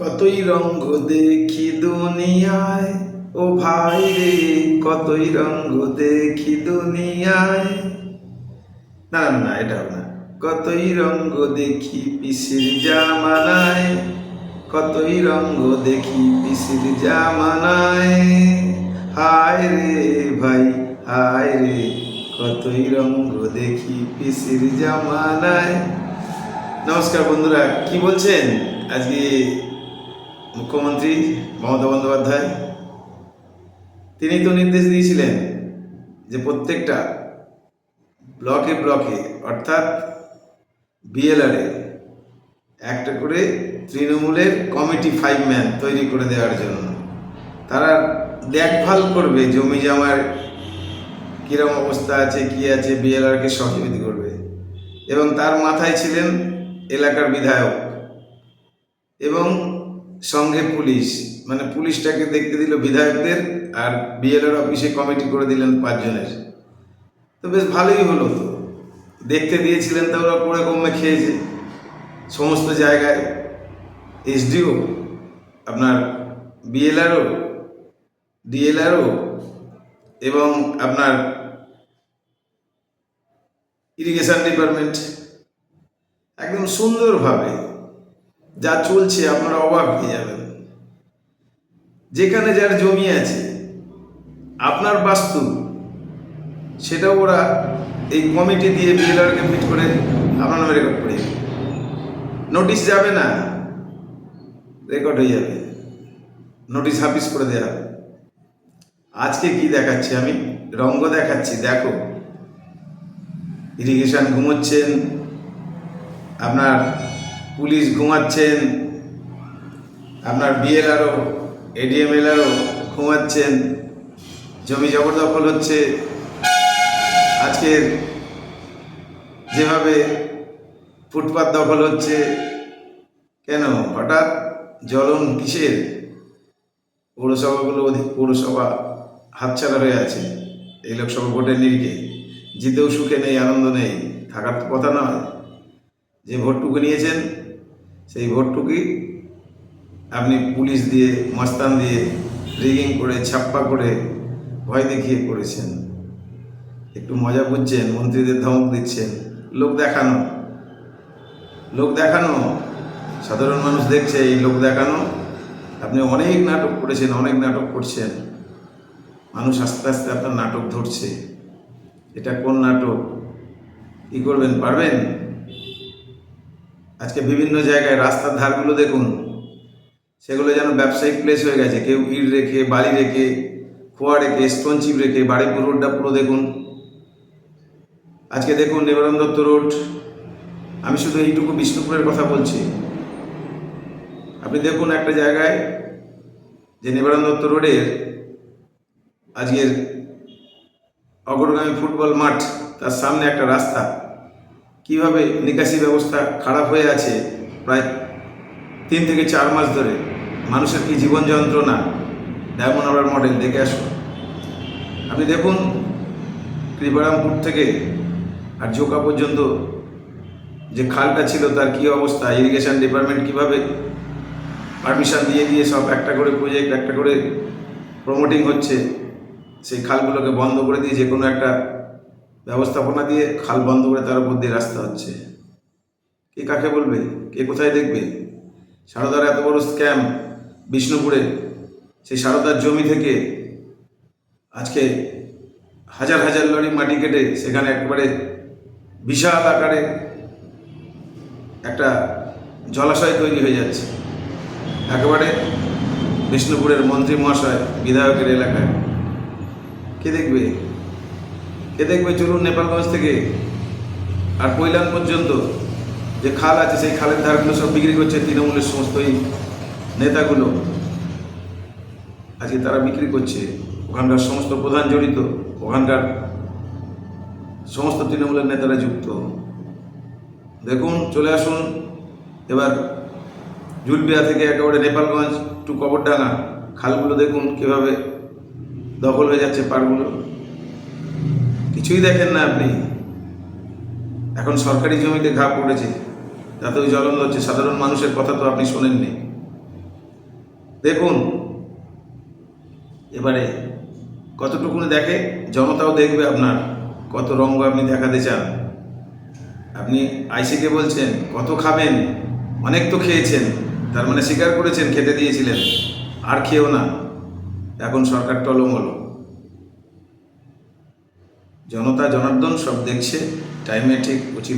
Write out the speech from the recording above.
কতই রঙ্গ দেখি দুনিয়ায়, ও ভাই রে, কতই রঙ্গ দেখি দুনিয়ায়। না না না, এটা হবে না। কতই রঙ্গ দেখি পিসির জামানায়, কতই রঙ্গ দেখি পিসির জামানায়। হায় রে ভাই, হায় রে, কতই রঙ্গ দেখি পিসির জামানায়। নমস্কার বন্ধুরা, কি বলছেন? আজকে মুখ্যমন্ত্রী মমতা বন্দ্যোপাধ্যায় তিনি তো নির্দেশ দিয়েছিলেন যে প্রত্যেকটা ব্লকে ব্লকে অর্থাৎ বিএলআরে একটা করে তৃণমূলের কমিটি 5 ম্যান তৈরি করে দেওয়ার জন্য। তারা দেখভাল করবে জমি জমার কীরকম অবস্থা আছে, কি আছে, বিএলআরকে সহযোগিতা করবে। এবং তার মাথায় ছিলেন এলাকার বিধায়ক এবং সঙ্গে পুলিশ, মানে পুলিশটাকে দেখতে দিল বিধায়কদের, আর বিএলআর অফিসে কমিটি করে দিলেন 5 জনের। তো বেশ ভালোই হলো। তো দেখতে দিয়েছিলেন, তো ওরা করে কমে খেয়েছে সমস্ত জায়গায়। এসডিও, আপনার বিএলআরও, ডিএলআরও এবং আপনার ইরিগেশন ডিপার্টমেন্ট একদম সুন্দরভাবে যা চলছে, আপনারা অবাক হয়ে যাবেন। যেখানে যার জমি আছে, আপনার বাস্তু, সেটা ওরা এই কমিটি দিয়ে বিএলআরকে ফিট করে আপনার নামে রেকর্ড করে যাবে। নোটিশ যাবে না, রেকর্ড হয়ে যাবে, নোটিশ হাফিস করে দেওয়া হবে। আজকে কি দেখাচ্ছি আমি? রঙ্গ দেখাচ্ছি, দেখো। ইরিগেশন ঘুমোচ্ছেন, আপনার পুলিশ ঘুমাচ্ছেন, আপনার বিএলআরও, এডিএমএলআরও ঘুমাচ্ছেন, জমি জবরদখল হচ্ছে। আজকের যেভাবে ফুটপাত দখল হচ্ছে, কেন হঠাৎ জ্বলন কিসের? পৌরসভাগুলো, পৌরসভা হাতছাড়া হয়ে আছে এই লোকসভা ভোটের নিরিখে। জিতেও সুখে নেই, আনন্দ নেই, থাকার তো কথা নয়। যে ভোটটুকু নিয়েছেন সেই ভোটটুকুই আপনি পুলিশ দিয়ে, মস্তান দিয়ে, রিগিং করে, ছাপ্পা করে, ভয় দেখিয়ে করেছেন। একটু মজা বুঝছেন, মন্ত্রীদের ধমক দিচ্ছেন। লোক দেখানো, লোক দেখানো, সাধারণ মানুষ দেখছে এই লোক দেখানো। আপনি অনেক নাটক করেছেন, অনেক নাটক করছেন। মানুষ আস্তে আস্তে আপনার নাটক ধরছে। এটা কোন নাটক? কী করবেন, পারবেন? আজকে বিভিন্ন জায়গায় রাস্তার ধারগুলো দেখুন, সেগুলো যেন ব্যবসায়িক প্লেস হয়ে গেছে। কেউ ইট রেখে, বালি রেখে, খোয়া রেখে, স্টোন চিপ রেখে, বাড়িপুর রোডটা পুরো দেখুন। আজকে দেখুন নিবারণ দত্ত রোড। আমি শুধু এইটুকু বিষ্ণুপুরের কথা বলছি। আপনি দেখুন একটা জায়গায় যে নিবারণ দত্ত রোডের আজকের অগ্রগামী ফুটবল মাঠ, তার সামনে একটা রাস্তা, কিভাবে নিকাশি ব্যবস্থা খারাপ হয়ে আছে প্রায় 3 থেকে 4 মাস ধরে। মানুষের কি জীবন যন্ত্রণা! ডায়মন্ড হারবার মডেল দেখে আসুন। আপনি দেখুন কৃপারামপুর থেকে আর জোকা পর্যন্ত যে খালটা ছিল তার কি অবস্থা। ইরিগেশন ডিপার্টমেন্ট কিভাবে পারমিশন দিয়ে দিয়ে সব একটা করে প্রজেক্ট, একটা করে প্রমোটিং হচ্ছে, সেই খালগুলোকে বন্ধ করে দিয়ে যে কোনো একটা ব্যবস্থাপনা দিয়ে খাল বন্ধ করে তার উপর দিয়ে রাস্তা হচ্ছে। কে কাকে বলবে? কে কোথায় দেখবে? সারদার এত বড় স্ক্যাম বিষ্ণুপুরে, সেই সারদার জমি থেকে আজকে হাজার হাজার লরি মাটি কেটে সেখানে একবারে বিশাল আকারে একটা জলাশয় তৈরি হয়ে যাচ্ছে একেবারে বিষ্ণুপুরের মন্ত্রী মহাশয়, বিধায়কের এলাকায়। কে দেখবে? কে দেখবে? চলুন নেপালগঞ্জ থেকে আর কৈলান পর্যন্ত যে খাল আছে, সেই খালের ধারগুলো সব বিক্রি করছে তৃণমূলের সমস্ত এই নেতাগুলো। আজকে তারা বিক্রি করছে, ওখানকার সমস্ত প্রধান জড়িত, ওখানকার সমস্ত তৃণমূলের নেতারা যুক্ত। দেখুন, চলে আসুন এবার জুলপিয়া থেকে একেবারে নেপালগঞ্জ টু কবরডাঙ্গা খালগুলো দেখুন কীভাবে দখল হয়ে যাচ্ছে পাড়গুলো। কিছুই দেখেন না আপনি। এখন সরকারি জমিতে ঘা পড়েছে, তাতেও জ্বলন হচ্ছে। সাধারণ মানুষের কথা তো আপনি শোনেননি। দেখুন এবারে কতটুকুনি দেখে, জনতাও দেখবে আপনার কত রঙ্গ আপনি দেখাতে চান। আপনি আইসিকে বলছেন কত খাবেন, অনেক তো খেয়েছেন, তার মানে স্বীকার করেছেন খেতে দিয়েছিলেন, আর খেও না। এখন সরকার টলমল, জনতা জনার্দন সব দেখছে, টাইমে ঠিক উচিত